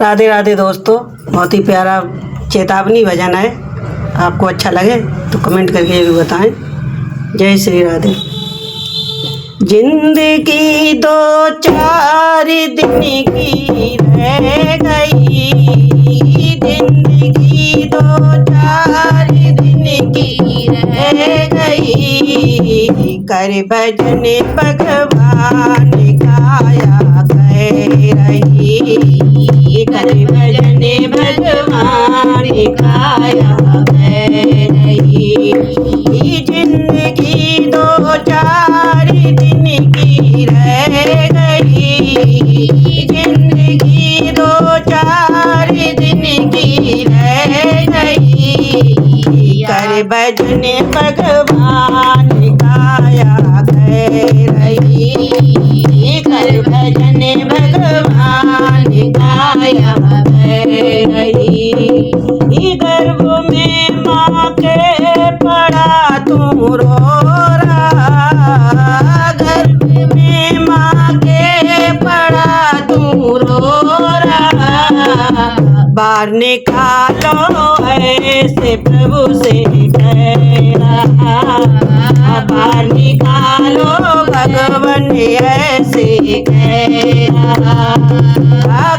राधे राधे दोस्तों, बहुत ही प्यारा चेतावनी भजन है। आपको अच्छा लगे तो कमेंट करके ये भी बताएं। जय श्री राधे। जिंदगी दो चार दिन की रह गई, जिंदगी दो चार दिन की रह गई, कर भजन भगवान काया कह रही, कर भजन भगवान काया कह रही। जिंदगी दो चार दिन की रह गई, जिंदगी दो चार दिन की रह गई, कर भजन भगवान काया कह रही, कर भजन भगवान काया कह रही। गर्भ में माँ के पड़ा तू रो रहा, गर्भ में माँ के पड़ा तू रो रहा, बाहर निकालो ऐसे प्रभु से कह रहा, बाहर निकालो भगवान ऐसे कह रहा।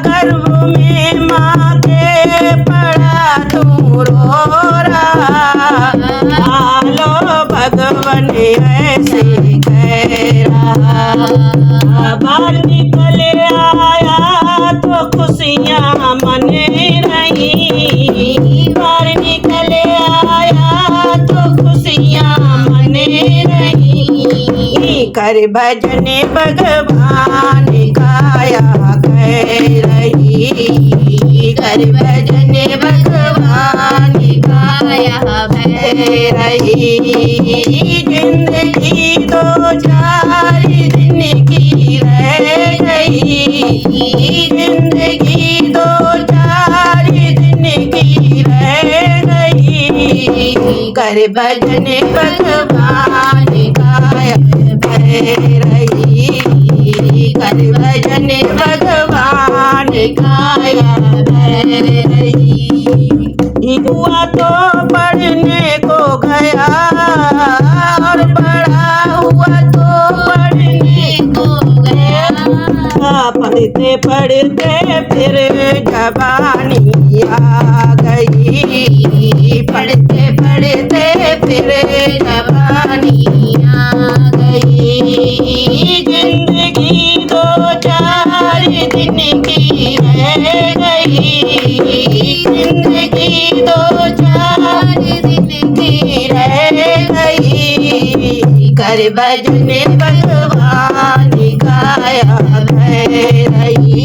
गर्भ में माँ के पड़ा तू रो रहा, निकालो भगवान ऐसे कह रहा। बाहर निकल आया तो खुशियाँ मने रही, बाहर निकल आया तो खुशियाँ मने रही, कर भजन भगवान काया कह रही, कर भजन भगवान काया कह रही। जिंदगी दो चार दिन की रह गई, जिंदगी दो चार दिन की रह गई, कर भजन भगवान काया कह रही, कर भजन भगवान काया कह रही। हुआ तो पढ़ने को गया और बड़ा हुआ तो पढ़ने को गया, पढ़ते पढ़ते फिर जवानी आ गई, पढ़ते पढ़ते फिर जवानी आ गई। जिंदगी दो चार दिन की रह गई, जिंदगी दो चार दिन की रह गई, कर भजन भगवान काया कह रही,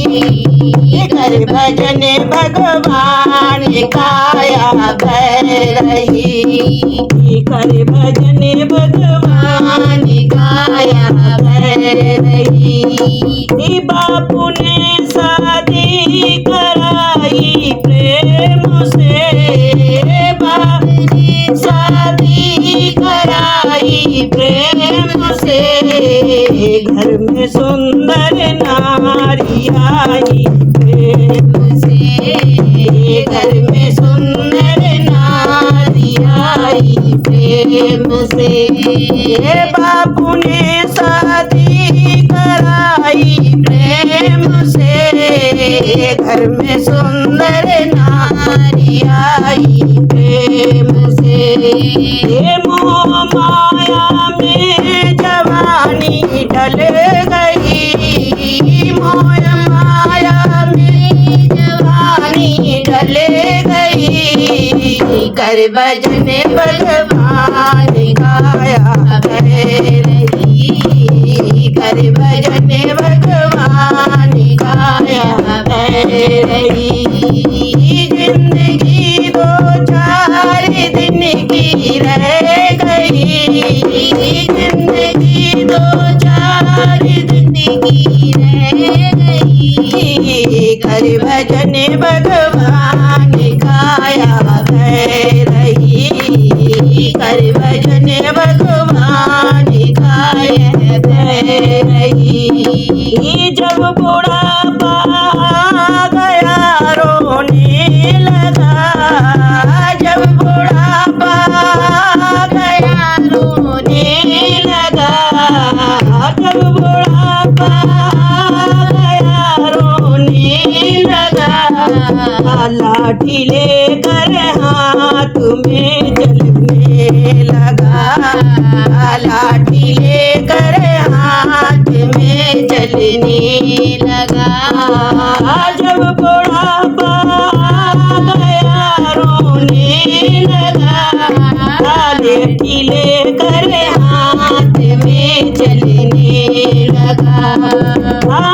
कर भजन भगवान काया कह रही, कर भजन भगवान काया कह रही। बापू ने शादी कराई प्रेम से, बापू ने शादी कराई प्रेम से, घर में सुंदर नारी आई प्रेम से, घर में सुंदर नारी आई प्रेम से। बापू ने शादी कराई प्रेम से, घर में सुंदर नारी आई प्रेम से। मोह माया में जवानी ढल गई, मोह माया में जवानी ढल गई, कर भजन भगवान काया कह रही, कर भजन भगवान काया कह रही। जिंदगी दो चार दिन की रह गई, जिंदगी दो चार दिन की रह गई, कर भजन भगवान काया कह रही, कर भजन भगवान काया कह रही। जब बुढ़ापा आ गया लाठी लेकर हाथ में चलने लगा, लाठी लेकर हाथ में चलने लगा। जब बुढ़ापा गया रोने लगा, लाठी लेकर हाथ में चलने लगा।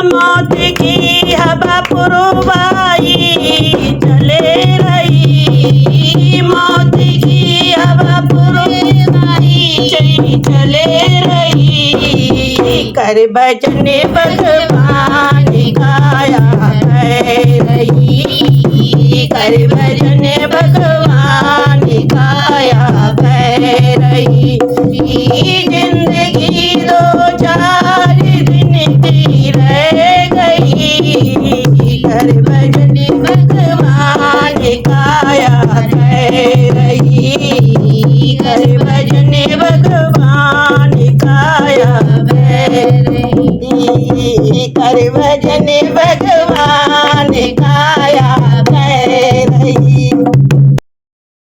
मौत की हवा पुरवाई चले रही, मौत की हवा पुरवाई चले रही। कर भजन भगवान गाया है रही, कर भजन भगवान गाया है रही। जिंदगी दो चार दिन की रह गई, कर भजन भगवान गाया है रही, कर भजन भगवान गाया है रही, कर भजन भगवान